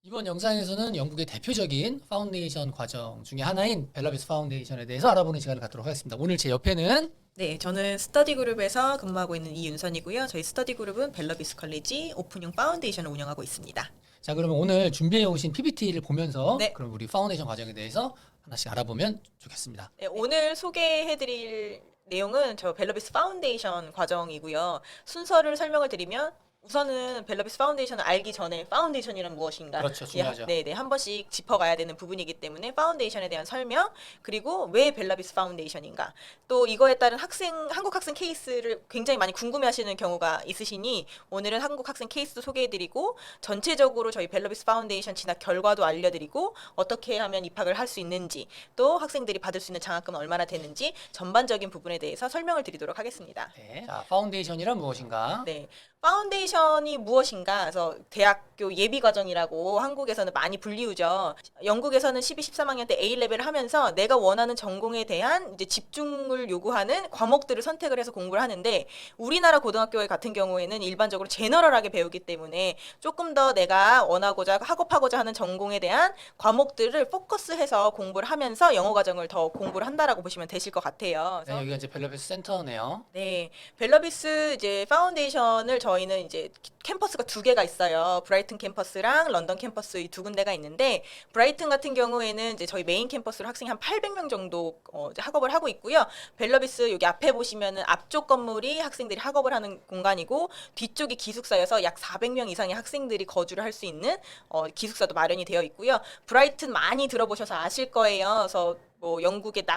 이번 영상에서는 영국의 대표적인 파운데이션 과정 중에 하나인 벨라비스 파운데이션에 대해서 알아보는 시간을 갖도록 하겠습니다. 오늘 제 옆에는 네, 저는 스터디 그룹에서 근무하고 있는 이윤선이고요. 저희 스터디 그룹은 벨러비스 컬리지 오픈형 파운데이션을 운영하고 있습니다. 자, 그러면 오늘 준비해 오신 PPT를 보면서 네. 그럼 우리 파운데이션 과정에 대해서 하나씩 알아보면 좋겠습니다. 네, 오늘 소개해드릴 내용은 저 벨러비스 파운데이션 과정이고요. 순서를 설명을 드리면 우선은 벨러비스 파운데이션을 알기 전에 파운데이션이란 무엇인가 그렇죠, 중요하죠. 네, 한 번씩 짚어가야 되는 부분이기 때문에 파운데이션에 대한 설명 그리고 왜 벨러비스 파운데이션인가 또 이거에 따른 한국 학생 케이스를 굉장히 많이 궁금해하시는 경우가 있으시니 오늘은 한국 학생 케이스도 소개해드리고 전체적으로 저희 벨러비스 파운데이션 진학 결과도 알려드리고 어떻게 하면 입학을 할 수 있는지 또 학생들이 받을 수 있는 장학금은 얼마나 되는지 전반적인 부분에 대해서 설명을 드리도록 하겠습니다. 네. 자, 파운데이션이란 무엇인가? 네. 파운데이션이 무엇인가? 그래서 대학교 예비 과정이라고 한국에서는 많이 불리우죠. 영국에서는 12, 13학년 때 A레벨을 하면서 내가 원하는 전공에 대한 이제 집중을 요구하는 과목들을 선택을 해서 공부를 하는데 우리나라 고등학교 같은 경우에는 일반적으로 제너럴하게 배우기 때문에 조금 더 내가 원하고자 학업하고자 하는 전공에 대한 과목들을 포커스해서 공부를 하면서 영어 과정을 더 공부를 한다라고 보시면 되실 것 같아요. 네, 여기가 이제 벨라비스 센터네요. 네, 벨러비스 이제 파운데이션을 저희는 이제 캠퍼스가 두 개가 있어요. 브라이튼 캠퍼스랑 런던 캠퍼스 이 두 군데가 있는데 브라이튼 같은 경우에는 이제 저희 메인 캠퍼스로 학생이 한 800명 정도 이제 학업을 하고 있고요. 벨러비스 여기 앞에 보시면은 앞쪽 건물이 학생들이 학업을 하는 공간이고 뒤쪽이 기숙사여서 약 400명 이상의 학생들이 거주를 할 수 있는 기숙사도 마련이 되어 있고요. 브라이튼 많이 들어보셔서 아실 거예요. 그래서 뭐 영국의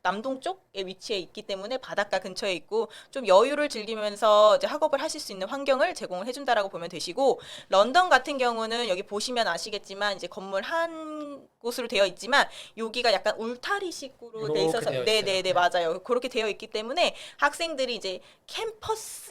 남동 쪽에 위치해 있기 때문에 바닷가 근처에 있고 좀 여유를 즐기면서 이제 학업을 하실 수 있는 환경을 제공을 해준다라고 보면 되시고 런던 같은 경우는 여기 보시면 아시겠지만 이제 건물 한 곳으로 되어 있지만 여기가 약간 울타리식으로 돼 있어서 되어 네네네 있어요. 맞아요 그렇게 되어 있기 때문에 학생들이 이제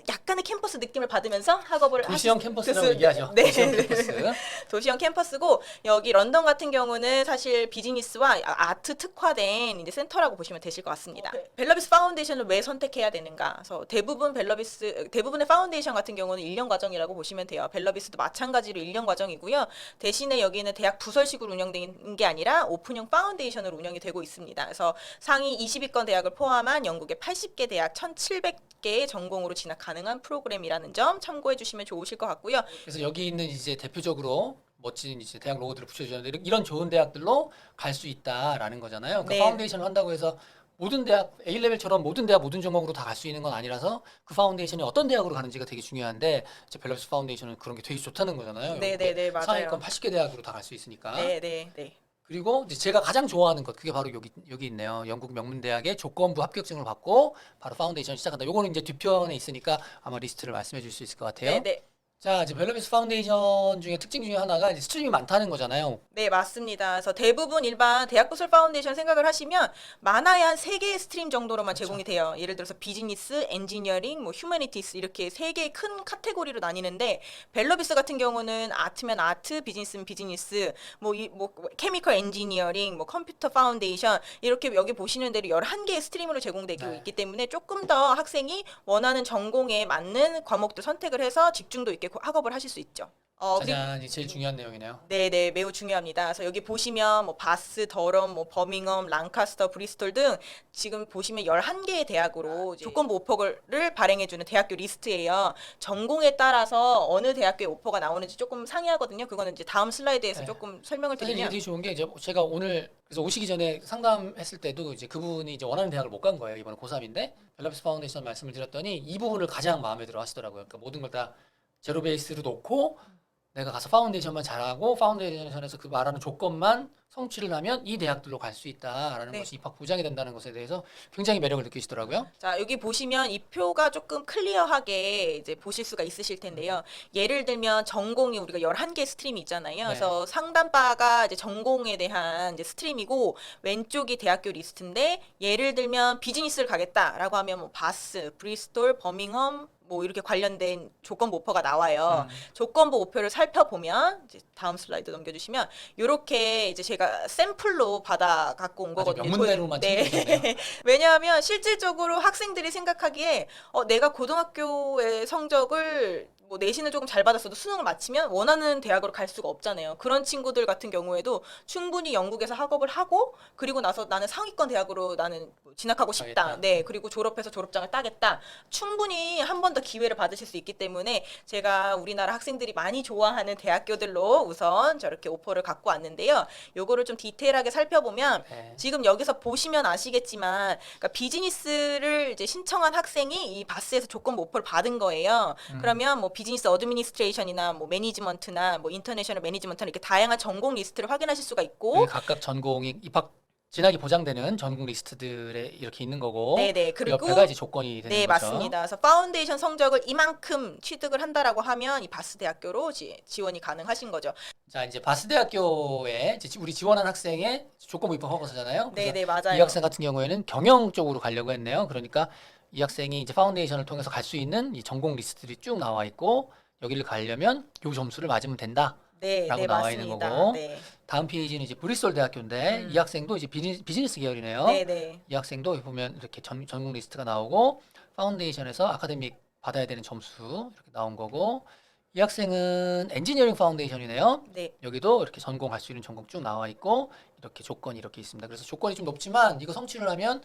약간의 캠퍼스 느낌을 받으면서 학업을 도시형 캠퍼스라고 얘기하죠. 네. 도시형 캠퍼스. 도시형 캠퍼스고 여기 런던 같은 경우는 사실 비즈니스와 아트 특화된 이제 센터라고 보시면 되실 것 같습니다. 벨러비스 파운데이션을 왜 선택해야 되는가? 그래서 대부분의 파운데이션 같은 경우는 1년 과정이라고 보시면 돼요. 벨러비스도 마찬가지로 1년 과정이고요. 대신에 여기는 대학 부설식으로 운영되는 게 아니라 오픈형 파운데이션으로 운영이 되고 있습니다. 그래서 상위 20위권 대학을 포함한 영국의 80개 대학 1,700개의 전공으로 진학 가능한 프로그램이라는 점 참고해 주시면 좋으실 것 같고요. 그래서 여기 있는 이제 대표적으로 멋진 이제 대학 로고들을 붙여주는데 이런 좋은 대학들로 갈 수 있다라는 거잖아요. 그 네. 파운데이션을 한다고 해서 모든 대학 A레벨처럼 모든 대학 모든 전공으로 다 갈 수 있는 건 아니라서 그 파운데이션이 어떤 대학으로 가는지가 되게 중요한데 이제 벨러비스 파운데이션은 그런 게 되게 좋다는 거잖아요. 네네네 맞아요. 상위권 80개 대학으로 다 갈 수 있으니까. 네네네. 그리고 이제 제가 가장 좋아하는 것 그게 바로 여기 있네요. 영국 명문대학의 조건부 합격증을 받고 바로 파운데이션 시작한다. 요거는 이제 뒤편에 있으니까 아마 리스트를 말씀해 줄 수 있을 것 같아요. 네네. 자, 이제 벨러비스 파운데이션 중에 특징 중에 하나가 이제 스트림이 많다는 거잖아요. 네, 맞습니다. 그래서 대부분 일반 대학 부설 파운데이션 생각을 하시면 많아야 한 3개의 스트림 정도로만 그렇죠. 제공이 돼요. 예를 들어서 비즈니스, 엔지니어링, 뭐 휴머니티스 이렇게 3개의 큰 카테고리로 나뉘는데 벨러비스 같은 경우는 아트면 아트, 비즈니스면 비즈니스, 뭐 케미컬 엔지니어링, 뭐 컴퓨터 파운데이션 이렇게 여기 보시는 대로 11개의 스트림으로 제공되고 네. 있기 때문에 조금 더 학생이 원하는 전공에 맞는 과목들 선택을 해서 집중도 있게 학업을 하실 수 있죠. 짜잔, 이게 제일 중요한 내용이네요. 네네 매우 중요합니다. 그래서 여기 보시면 뭐 바스, 더럼, 뭐 버밍엄, 랑카스터, 브리스톨 등 지금 보시면 11개의 대학으로 조건부 오퍼를 발행해주는 대학교 리스트예요. 전공에 따라서 어느 대학교에 오퍼가 나오는지 조금 상이하거든요. 그거는 이제 다음 슬라이드에서 네. 조금 설명을 사실 이게 드리면 되게 좋은 게 이제 제가 오늘 그래서 오시기 전에 상담했을 때도 이제 그분이 이제 원하는 대학을 못 간 거예요. 이번에 고3인데 벨러비스 파운데이션 말씀을 드렸더니 이 부분을 가장 마음에 들어 하시더라고요. 그러니까 모든 걸 다 제로 베이스로 놓고 내가 가서 파운데이션만 잘하고 파운데이션에서 그 말하는 조건만 성취를 하면 이 대학들로 갈 수 있다라는 네. 것이 입학 보장이 된다는 것에 대해서 굉장히 매력을 느끼시더라고요. 자, 여기 보시면 이 표가 조금 클리어하게 이제 보실 수가 있으실 텐데요. 예를 들면 전공이 우리가 11개 스트림이 있잖아요. 그래서 상단바가 이제 전공에 대한 이제 스트림이고 왼쪽이 대학교 리스트인데 예를 들면 비즈니스를 가겠다라고 하면 뭐 바스, 브리스톨, 버밍엄 뭐 이렇게 관련된 조건부 오퍼가 나와요. 조건부 오퍼를 살펴보면 이제 다음 슬라이드 넘겨주시면 이렇게 이제 제가 샘플로 받아 갖고 온 아주 거거든요. 명문대로만 챙겨주셨네요. 왜냐하면 실질적으로 학생들이 생각하기에 내가 고등학교의 성적을 뭐 내신을 조금 잘 받았어도 수능을 마치면 원하는 대학으로 갈 수가 없잖아요. 그런 친구들 같은 경우에도 충분히 영국에서 학업을 하고 그리고 나서 나는 상위권 대학으로 나는 진학하고 싶다. 가겠다. 네, 그리고 졸업해서 졸업장을 따겠다. 충분히 한 번 더 기회를 받으실 수 있기 때문에 제가 우리나라 학생들이 많이 좋아하는 대학교들로 우선 저렇게 오퍼를 갖고 왔는데요. 요거를 좀 디테일하게 살펴보면 네. 지금 여기서 보시면 아시겠지만 그러니까 비즈니스를 이제 신청한 학생이 이 바스에서 조건 오퍼를 받은 거예요. 그러면 뭐 비즈니스 어드미니스트레이션이나 뭐 매니지먼트나 뭐 인터내셔널 매니지먼트나 이렇게 다양한 전공 리스트를 확인하실 수가 있고 각각 전공이 입학 진학이 보장되는 전공 리스트들에 이렇게 있는 거고 네네 그 그리고 옆에가 이제 조건이 되는 네 거죠. 맞습니다. 그래서 파운데이션 성적을 이만큼 취득을 한다라고 하면 이 바스 대학교로 지원이 가능하신 거죠. 자 이제 바스 대학교에 이제 우리 지원한 학생의 조건부 입학 허가서잖아요. 그래서 네네 맞아요. 이 학생 같은 경우에는 경영 쪽으로 가려고 했네요. 그러니까 이 학생이 이제 파운데이션을 통해서 갈 수 있는 이 전공 리스트들이 쭉 나와 있고 여기를 가려면 요 점수를 맞으면 된다. 네, 라고 네 나와 있는 맞습니다. 거고. 네, 다음 페이지는 이제 브리스톨 대학교인데 이 학생도 이제 비즈니스 계열이네요. 네, 네. 이 학생도 보면 이렇게 전공 리스트가 나오고 파운데이션에서 아카데믹 받아야 되는 점수 이렇게 나온 거고 이 학생은 엔지니어링 파운데이션이네요. 네. 여기도 이렇게 전공할 수 있는 전공 쭉 나와 있고 이렇게 조건이 이렇게 있습니다. 그래서 조건이 좀 높지만 이거 성취를 하면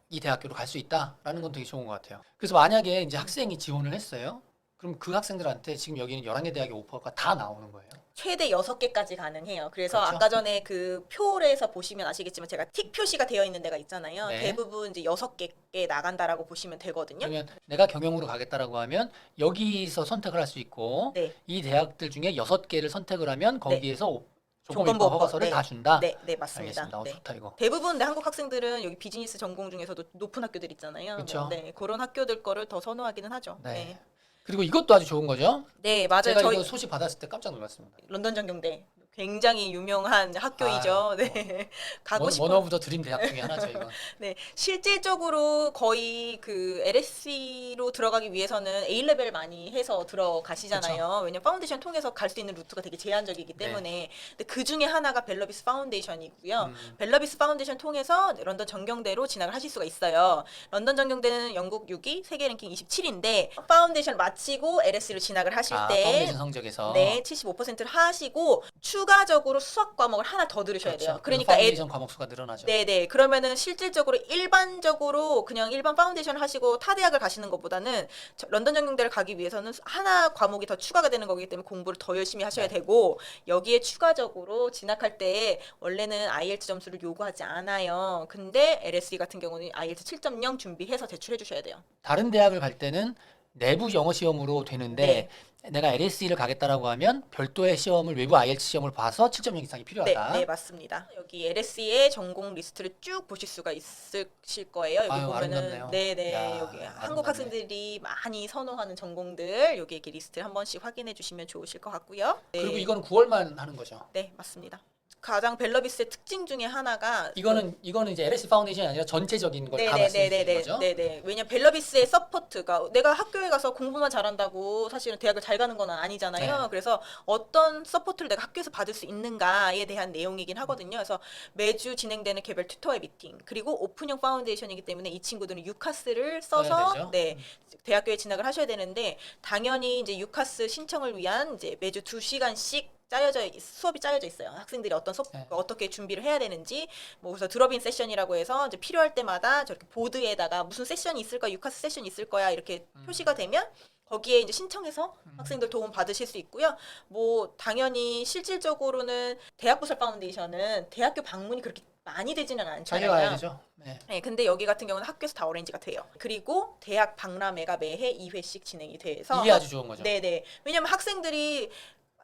이 대학교로 갈 수 있다라는 건 되게 좋은 것 같아요. 그래서 만약에 이제 학생이 지원을 했어요. 그럼 그 학생들한테 지금 여기는 11개 대학의 오퍼가 다 나오는 거예요. 최대 6개까지 가능해요. 그래서 그렇죠. 아까 전에 그 표에서 보시면 아시겠지만 제가 틱 표시가 되어 있는 데가 있잖아요. 네. 대부분 이제 6개에 나간다라고 보시면 되거든요. 그러면 내가 경영으로 가겠다라고 하면 여기서 선택을 할 수 있고 네. 이 대학들 중에 6개를 선택을 하면 거기에서 조건 조건부 입학 허가서를 네. 다 준다. 네, 네, 맞습니다. 알겠습니다. 네. 좋다 이거. 대부분 근데 한국 학생들은 여기 비즈니스 전공 중에서도 높은 학교들 있잖아요. 그쵸. 네, 그런 학교들 거를 더 선호하기는 하죠. 네. 네, 그리고 이것도 아주 좋은 거죠. 네 맞아요. 제가 저희 이거 소식 받았을 때 깜짝 놀랐습니다. 런던 전경대 굉장히 유명한 학교이죠. 네, 가고 싶은 원 오브 더 드림 대학 중에 하나죠 이거. 네, 실질적으로 거의 그 LSE로 들어가기 위해서는 A 레벨 많이 해서 들어가시잖아요. 왜냐면 파운데이션 통해서 갈 수 있는 루트가 되게 제한적이기 때문에. 근데 그 중에 하나가 벨러비스 파운데이션이고요. 벨러비스 파운데이션 통해서 런던 전경대로 진학을 하실 수가 있어요. 런던 전경대는 영국 6위, 세계 랭킹 27인데 파운데이션 마치고 LSE로 진학을 하실 때 파운데이션 성적에서. 네, 75%를 하시고 추가적으로 수학 과목을 하나 더 들으셔야 돼요. 그러니까 파운데이션 과목 수가 늘어나죠. 네네. 그러면은 실질적으로 일반적으로 그냥 일반 파운데이션 하시고 타 대학을 가시는 것보다는 런던 전경대를 가기 위해서는 하나 과목이 더 추가가 되는 거기 때문에 공부를 더 열심히 하셔야 네. 되고 여기에 추가적으로 진학할 때 원래는 IELTS 점수를 요구하지 않아요. 근데 LSE 같은 경우는 IELTS 7.0 준비해서 제출해 주셔야 돼요. 다른 대학을 갈 때는 내부 영어 시험으로 되는데 내가 LSE를 가겠다라고 하면 별도의 시험을 외부 IELTS 시험을 봐서 7.0 이상이 네, 필요하다. 네 맞습니다. 여기 LSE의 전공 리스트를 쭉 보실 수가 있으실 거예요. 여기 아유, 보면은 아름답네요. 네네 야, 여기 아름답네. 한국 학생들이 많이 선호하는 전공들 여기 이렇게 리스트를 한 번씩 확인해 주시면 좋으실 것 같고요. 네. 그리고 이거는 9월만 하는 거죠. 네 맞습니다. 가장 벨러비스의 특징 중에 하나가 이거는 이제 LSE 파운데이션이 아니라 전체적인 걸 다 말씀해 주는 거죠. 네네. 왜냐면 벨러비스의 서포트가 내가 학교에 가서 공부만 잘한다고 사실은 대학을 잘 가는 건 아니잖아요. 네. 그래서 어떤 서포트를 내가 학교에서 받을 수 있는가에 대한 내용이긴 하거든요. 그래서 매주 진행되는 개별 튜터의 미팅 그리고 오픈형 파운데이션이기 때문에 이 친구들은 유카스를 써야 써서 되죠. 네 대학교에 진학을 하셔야 되는데 당연히 이제 유카스 신청을 위한 이제 매주 2시간씩 수업이 짜여져 있어요. 학생들이 네. 어떻게 준비를 해야 되는지, 뭐 그래서 드롭인 세션이라고 해서 이제 필요할 때마다 저렇게 보드에다가 무슨 세션이 있을 거야, 유카스 세션이 있을 거야 이렇게 표시가 되면 거기에 이제 신청해서 학생들 도움 받으실 수 있고요. 뭐 당연히 실질적으로는 대학부설 파운데이션은 대학교 방문이 그렇게 많이 되지는 않잖아요. 자기가 가야 되죠. 네. 네, 근데 여기 같은 경우는 학교에서 다 어레인지가 돼요. 그리고 대학 박람회가 매해 2회씩 진행이 돼서 이게 아주 좋은 거죠. 네네. 왜냐면 학생들이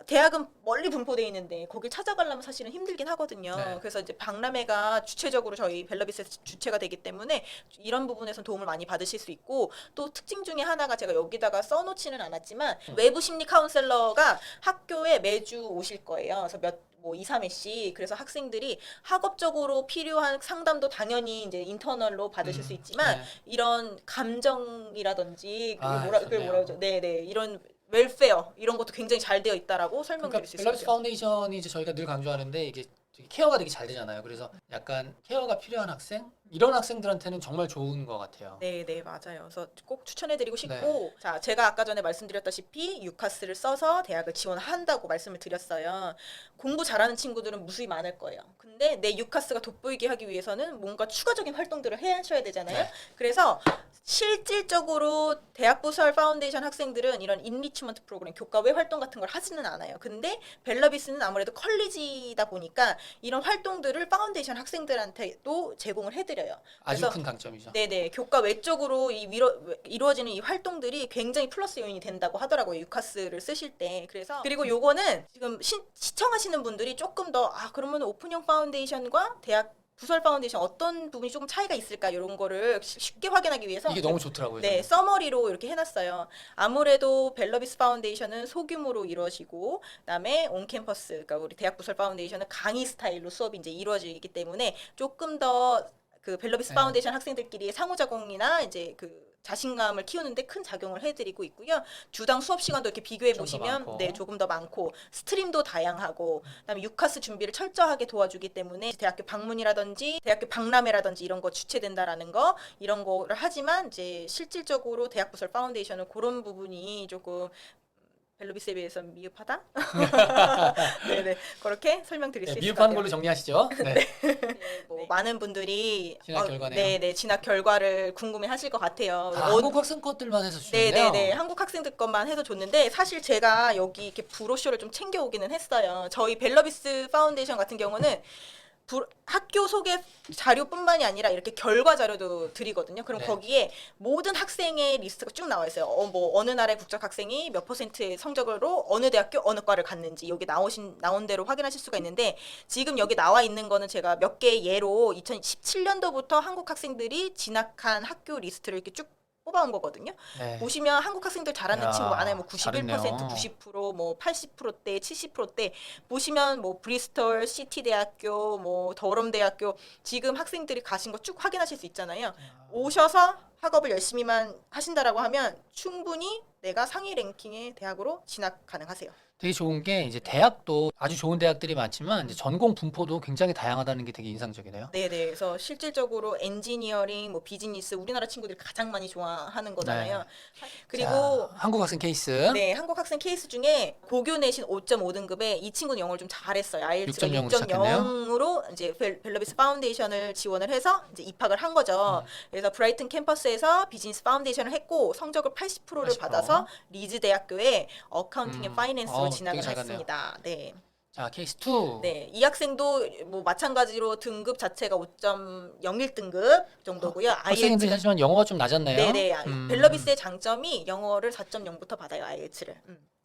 대학은 멀리 분포돼 있는데 거길 찾아가려면 사실은 힘들긴 하거든요. 네. 그래서 이제 박람회가 주체적으로 저희 벨러비스에서 주체가 되기 때문에 이런 부분에서 도움을 많이 받으실 수 있고 또 특징 중에 하나가 제가 여기다가 써놓지는 않았지만 외부 심리 카운셀러가 학교에 매주 오실 거예요. 그래서 뭐 2, 3회씩 그래서 학생들이 학업적으로 필요한 상담도 당연히 이제 인터널로 받으실 수 있지만 네. 이런 감정이라든지 좋네요. 그걸 뭐라 그러죠? 네네 이런 웰페어 이런 것도 굉장히 잘 되어 있다라고 설명드릴 수 벨러비스 있어요. 파운데이션이 이제 저희가 늘 강조하는데 이게 되게 케어가 되게 잘 되잖아요. 그래서 약간 케어가 필요한 학생 이런 학생들한테는 정말 좋은 것 같아요. 네, 네, 맞아요. 그래서 꼭 추천해드리고 싶고, 자, 제가 아까 전에 말씀드렸다시피 유카스를 써서 대학을 지원한다고 말씀을 드렸어요. 공부 잘하는 친구들은 무수히 많을 거예요. 근데 내 유카스가 돋보이게 하기 위해서는 뭔가 추가적인 활동들을 하셔야 되잖아요. 네. 그래서 실질적으로 대학 부설 파운데이션 학생들은 이런 인리치먼트 프로그램, 교과 외 활동 같은 걸 하지는 않아요. 근데 벨러비스는 아무래도 컬리지다 보니까 이런 활동들을 파운데이션 학생들한테도 제공을 해드려요. 아주 그래서 큰 강점이죠. 네네, 교과 외적으로 이루어지는 이 활동들이 굉장히 플러스 요인이 된다고 하더라고요. 유카스를 쓰실 때. 그리고 요거는 지금 시청하시는 분들이 조금 더 그러면 오픈형 파운데이션과 대학 부설 파운데이션 어떤 부분이 조금 차이가 있을까 이런 거를 쉽게 확인하기 위해서 이게 너무 좋더라고요. 네, 저는. 서머리로 이렇게 해놨어요. 아무래도 벨러비스 파운데이션은 소규모로 이루어지고, 그다음에 온캠퍼스, 그러니까 우리 대학 부설 파운데이션은 강의 스타일로 수업이 이제 이루어지기 때문에 조금 더 그 벨러비스 네. 파운데이션 학생들끼리 상호작용이나 이제 그 자신감을 키우는데 큰 작용을 해드리고 있고요. 주당 수업 시간도 이렇게 비교해 좀더 보시면 많고. 네, 조금 더 많고 스트림도 다양하고 그다음에 유카스 준비를 철저하게 도와주기 때문에 대학교 방문이라든지 대학교 박람회라든지 이런 거 주최된다라는 거 이런 거를 하지만 이제 실질적으로 대학 부설 파운데이션은 그런 부분이 조금 벨로비스에 비해서 미흡하다? 네네 그렇게 설명드릴 네, 수 있을 것 미흡한 같아요. 걸로 정리하시죠. 네. 뭐 많은 분들이 진학 결과네요. 네네 진학 결과를 궁금해하실 것 같아요. 다 한국 학생 것들만 해서 주셨네요. 네네네 한국 학생들 것만 해서 줬는데 사실 제가 여기 이렇게 브로셔를 좀 챙겨오기는 했어요. 저희 벨러비스 파운데이션 같은 경우는 학교 소개 자료뿐만이 아니라 이렇게 결과 자료도 드리거든요. 그럼 네. 거기에 모든 학생의 리스트가 쭉 나와 있어요. 뭐 어느 나라의 국적 학생이 몇 퍼센트의 성적으로 어느 대학교 어느 과를 갔는지 여기 나온 대로 확인하실 수가 있는데 지금 여기 나와 있는 거는 제가 몇 개의 예로 2017년도부터 한국 학생들이 진학한 학교 리스트를 이렇게 쭉 뽑아온 거거든요. 네. 보시면 한국 학생들 잘하는 야, 친구 많아요. 뭐 91%, 잘했네요. 90%, 뭐 80%대, 70%대 보시면 뭐 브리스톨 시티 대학교, 뭐 더럼 대학교 지금 학생들이 가신 거 쭉 확인하실 수 있잖아요. 오셔서 학업을 열심히만 하신다라고 하면 충분히 내가 상위 랭킹의 대학으로 진학 가능하세요. 되게 좋은 게 이제 대학도 아주 좋은 대학들이 많지만 이제 전공 분포도 굉장히 다양하다는 게 되게 인상적이네요. 네네. 그래서 실질적으로 엔지니어링, 뭐 비즈니스 우리나라 친구들이 가장 많이 좋아하는 거잖아요. 그리고 자, 한국 학생 케이스 네, 한국 학생 케이스 중에 고교 내신 5.5등급에 이 친구는 영어를 좀 잘했어요. IELTS가 6.0으로 시작했네요. 6.0으로 이제 벨러비스 파운데이션을 지원을 해서 이제 입학을 한 거죠. 그래서 브라이튼 캠퍼스에서 비즈니스 파운데이션을 했고 성적을 80%를 80%. 받아서 리즈 대학교에 어카운팅 앤 파이낸스로 되게 진학을 잘 갔네요. 했습니다. 네. 자, 케이스 2. 네, 이 학생도 뭐 마찬가지로 등급 자체가 5.01등급 정도고요. 학생인들 하지만 영어가 좀 낮았네요. 네네. 벨러비스의 장점이 영어를 4.0부터 받아요, IELTS를.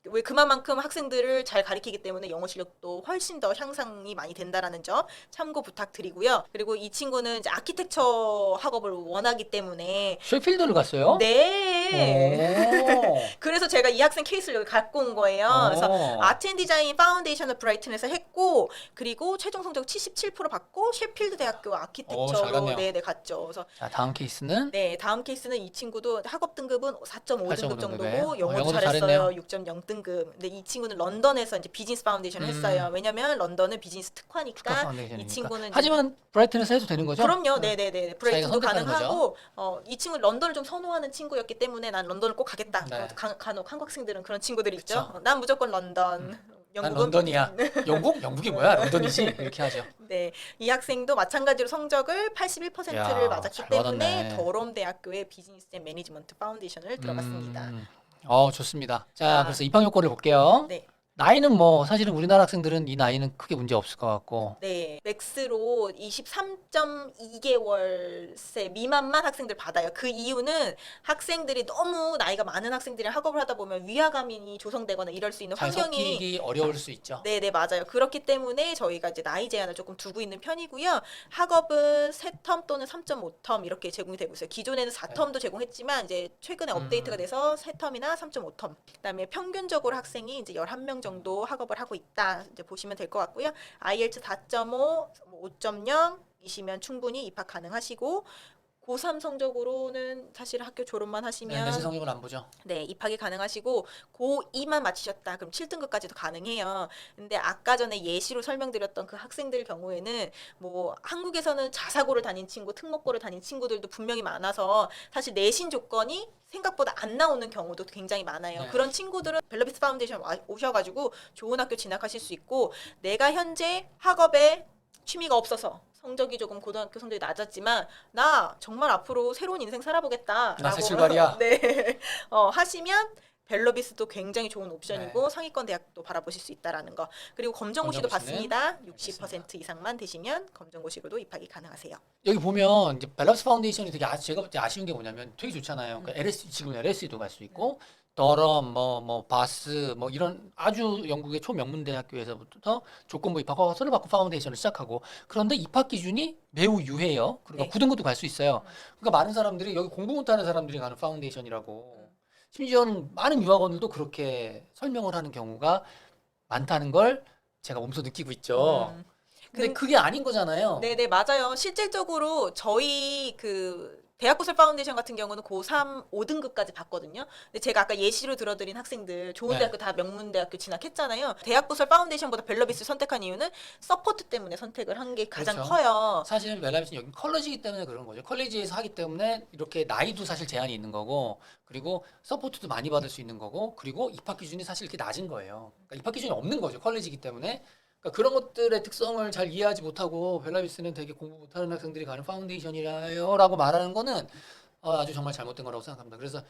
왜 그만큼 학생들을 잘 가리키기 때문에 영어 실력도 훨씬 더 향상이 많이 된다라는 점 참고 부탁드리고요. 그리고 이 친구는 이제 아키텍처 학업을 원하기 때문에 셰필드를 갔어요? 네. 오. 그래서 제가 이 학생 케이스를 여기 갖고 온 거예요. 그래서 아트 앤 디자인 파운데이션을 브라이튼에서 했고 그리고 최종 성적 77% 받고 셰필드 대학교 잘 아키텍처로 갔네요. 네네 갔죠. 그래서 자, 다음 케이스는 네, 다음 케이스는 이 친구도 학업 등급은 4.5등급 4.5 정도고 등급에. 영어도 영어도 잘했어요. 잘했네요. 6.0등급. 근데 이 친구는 런던에서 이제 비즈니스 파운데이션을 했어요. 왜냐면 런던은 비즈니스 축하 특화니까 파운데이션이니까. 이 친구는 이제 하지만 브라이튼에서 해도 되는 거죠? 그럼요. 네네네. 브레이튼도 선택하는 가능하고 이 친구 런던을 좀 선호하는 친구였기 때문에 난 런던을 꼭 가겠다. 네. 간혹 한국 학생들은 그런 친구들이 그쵸. 있죠. 난 무조건 런던. 난 영국은 런던이야. 영국? 영국이 뭐야? 런던이지? 이렇게 하죠. 네, 이 학생도 마찬가지로 성적을 81%를 야, 맞았기 잘 때문에 받았네. 더럼 대학교의 비즈니스 앤 매니지먼트 파운데이션을 들어갔습니다. 좋습니다. 자, 그래서 입학 요건을 볼게요. 네. 나이는 뭐 사실은 우리나라 학생들은 이 나이는 크게 문제 없을 것 같고. 네, 맥스로 23.2개월세 미만만 학생들 받아요. 그 이유는 학생들이 너무 나이가 많은 학생들이 학업을 하다 보면 위화감이 조성되거나 이럴 수 있는 잘 환경이 섞이기 어려울 수 있죠. 네네 맞아요. 그렇기 때문에 저희가 이제 나이 제한을 조금 두고 있는 편이고요. 학업은 3텀 또는 3.5텀 이렇게 제공이 되고 있어요. 기존에는 4텀도 제공했지만 이제 최근에 업데이트가 돼서 3텀이나 3.5텀. 그다음에 평균적으로 학생이 이제 11명 정도 학업을 하고 있다. 이제 보시면 될 것 같고요. IELTS 4.5, 5.0 이시면 충분히 입학 가능하시고 고3 성적으로는 사실 학교 졸업만 네, 하시면 내신 성적은 안 보죠. 네, 입학이 가능하시고 고2만 마치셨다. 그럼 7등급까지도 가능해요. 근데 아까 전에 예시로 설명드렸던 그 학생들 경우에는 뭐 한국에서는 자사고를 다닌 친구, 특목고를 다닌 친구들도 분명히 많아서 사실 내신 조건이 생각보다 안 나오는 경우도 굉장히 많아요. 네. 그런 친구들은 벨러비스 파운데이션 오셔가지고 좋은 학교 진학하실 수 있고 내가 현재 학업에 취미가 없어서 성적이 조금 고등학교 성적이 낮았지만 나 정말 앞으로 새로운 인생 살아보겠다. 나 새 출발이야. 네. 하시면 벨러비스도 굉장히 좋은 옵션이고 네. 상위권 대학도 바라보실 수 있다라는 거. 그리고 검정고시도 검정고시는? 받습니다. 알겠습니다. 60% 이상만 되시면 검정고시로도 입학이 가능하세요. 여기 보면 이제 밸런스 파운데이션이 되게 제가 볼 때 아쉬운 게 뭐냐면 되게 좋잖아요. 그러니까 LSE 지금 LSE도 갈 수 있고 더럼 뭐 바스 뭐 이런 아주 영국의 초명문 대학교에서부터 조건부 입학 허가서를 받고 파운데이션을 시작하고 그런데 입학 기준이 매우 유해요. 그러니까 네. 9등급도 갈 수 있어요. 그러니까 많은 사람들이 여기 공부 못하는 사람들이 가는 파운데이션이라고 심지어는 많은 유학원들도 그렇게 설명을 하는 경우가 많다는 걸 제가 몸소 느끼고 있죠. 음. 근데 그게 아닌 거잖아요. 네네, 맞아요. 실질적으로 저희 그 대학고설 파운데이션 같은 경우는 고3 5등급까지 봤거든요. 근데 제가 아까 예시로 들어드린 학생들 좋은 네. 대학교 다 명문대학교 진학했잖아요. 대학고설 파운데이션보다 벨러비스 선택한 이유는 서포트 때문에 선택을 한 게 가장 그렇죠. 커요. 사실 멜라비스는 여기 컬리지이기 때문에 그런 거죠. 컬리지에서 하기 때문에 이렇게 나이도 사실 제한이 있는 거고, 그리고 서포트도 많이 받을 수 있는 거고, 그리고 입학 기준이 사실 이렇게 낮은 거예요. 그러니까 입학 기준이 없는 거죠. 컬리지이기 때문에. 그러니까 그런 것들의 특성을 잘 이해하지 못하고 벨라비스는 되게 공부 못하는 학생들이 가는 파운데이션이라요라고 말하는 거는 아주 정말 잘못된 거라고 생각합니다. 그래서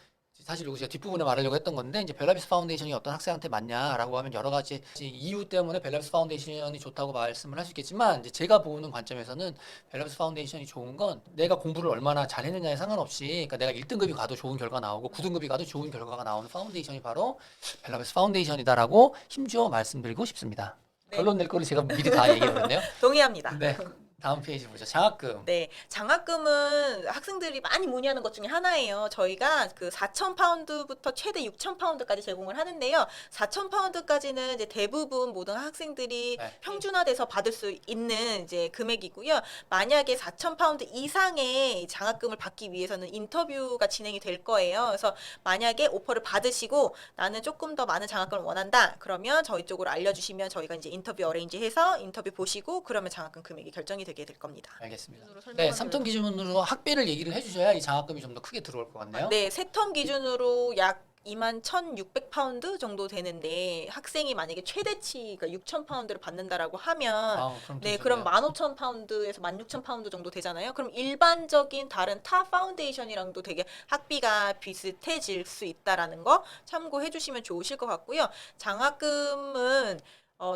사실 여기 제가 뒷부분에 말하려고 했던 건데 이제 벨라비스 파운데이션이 어떤 학생한테 맞냐라고 하면 여러 가지 이유 때문에 벨라비스 파운데이션이 좋다고 말씀을 할 수 있겠지만 이제 제가 보는 관점에서는 벨라비스 파운데이션이 좋은 건 내가 공부를 얼마나 잘했느냐에 상관없이 그러니까 내가 1등급이 가도 좋은 결과 나오고 9등급이 가도 좋은 결과가 나오는 파운데이션이 바로 벨라비스 파운데이션이다라고 힘주어 말씀드리고 싶습니다. 네. 결론 낼 거를 제가 미리 다 얘기해버렸네요. 동의합니다. 네. 다음 페이지 보죠. 장학금. 네, 장학금은 학생들이 많이 문의하는 것 중에 하나예요. 저희가 그 4,000파운드부터 최대 6,000파운드까지 제공을 하는데요. 4,000파운드까지는 이제 대부분 모든 학생들이 네. 평준화돼서 받을 수 있는 이제 금액이고요. 만약에 4,000파운드 이상의 장학금을 받기 위해서는 인터뷰가 진행이 될 거예요. 그래서 만약에 오퍼를 받으시고 나는 조금 더 많은 장학금을 원한다. 그러면 저희 쪽으로 알려주시면 저희가 이제 인터뷰 어레인지해서 인터뷰 보시고 그러면 장학금 금액이 결정이 되게 될 겁니다. 알겠습니다. 기준으로 네, 설명을 3톤 기준으로 학비를 얘기를 해주셔야 이 장학금이 좀 더 크게 들어올 것 같네요. 네, 세 턴 기준으로 약 21,600파운드 정도 되는데 학생이 만약에 최대치가 6,000파운드를 받는다라고 하면 그럼 네, 더 그럼 좋네요. 15,000파운드에서 16,000파운드 정도 되잖아요. 그럼 일반적인 다른 타 파운데이션이랑도 되게 학비가 비슷해질 수 있다라는 거 참고해 주시면 좋으실 것 같고요. 장학금은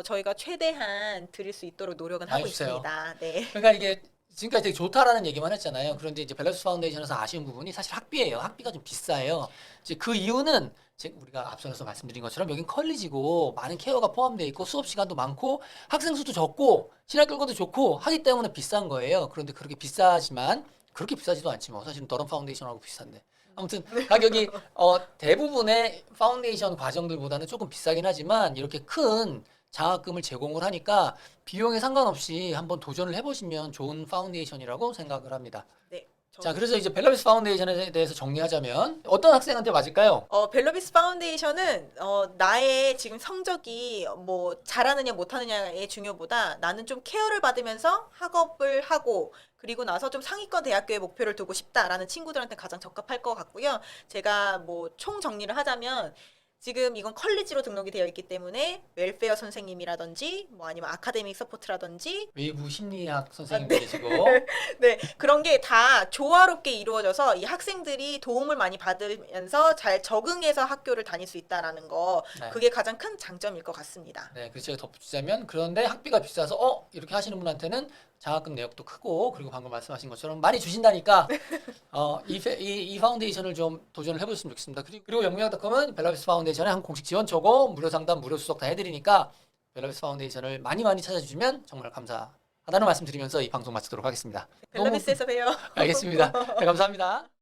저희가 최대한 드릴 수 있도록 노력은 많이 하고 주세요. 있습니다. 네. 그러니까 이게 지금까지 되게 좋다라는 얘기만 했잖아요. 그런데 이제 밸런스 파운데이션에서 아쉬운 부분이 사실 학비예요. 학비가 좀 비싸요. 이제 그 이유는 우리가 앞서서 말씀드린 것처럼 여긴 컬리지고 많은 케어가 포함되어 있고 수업 시간도 많고 학생 수도 적고 진학 결과도 좋고 하기 때문에 비싼 거예요. 그런데 그렇게 비싸지만 그렇게 비싸지도 않지 뭐. 사실은 더런 파운데이션하고 비싼데. 아무튼 가격이 대부분의 파운데이션 과정들보다는 조금 비싸긴 하지만 이렇게 큰 장학금을 제공을 하니까 비용에 상관없이 한번 도전을 해보시면 좋은 파운데이션이라고 생각을 합니다. 네. 자, 그래서 이제 벨라비스 파운데이션에 대해서 정리하자면 어떤 학생한테 맞을까요? 벨러비스 파운데이션은 나의 지금 성적이 뭐 잘하느냐 못하느냐의 중요보다 나는 좀 케어를 받으면서 학업을 하고 그리고 나서 좀 상위권 대학교에 목표를 두고 싶다라는 친구들한테 가장 적합할 것 같고요. 제가 뭐 총 정리를 하자면 지금 이건 컬리지로 등록이 되어 있기 때문에 웰페어 선생님이라든지 뭐 아니면 아카데믹 서포트라든지 외부 심리학 선생님 계시고 네, 그런 게 다 조화롭게 이루어져서 이 학생들이 도움을 많이 받으면서 잘 적응해서 학교를 다닐 수 있다라는 거, 네. 그게 가장 큰 장점일 것 같습니다. 네, 그래서 제가 덧붙이자면 그런데 학비가 비싸서 이렇게 하시는 분한테는 장학금 내역도 크고 그리고 방금 말씀하신 것처럼 많이 주신다니까 이 파운데이션을 좀 도전을 해보셨으면 좋겠습니다. 그리고 영문학닷컴은 벨라비스 파운데이션의 한 공식 지원처고 무료 상담, 무료 수석 다 해드리니까 벨라비스 파운데이션을 많이 찾아주시면 정말 감사하다는 말씀 드리면서 이 방송 마치도록 하겠습니다. 벨라비스에서 봬요. 알겠습니다. 네, 감사합니다.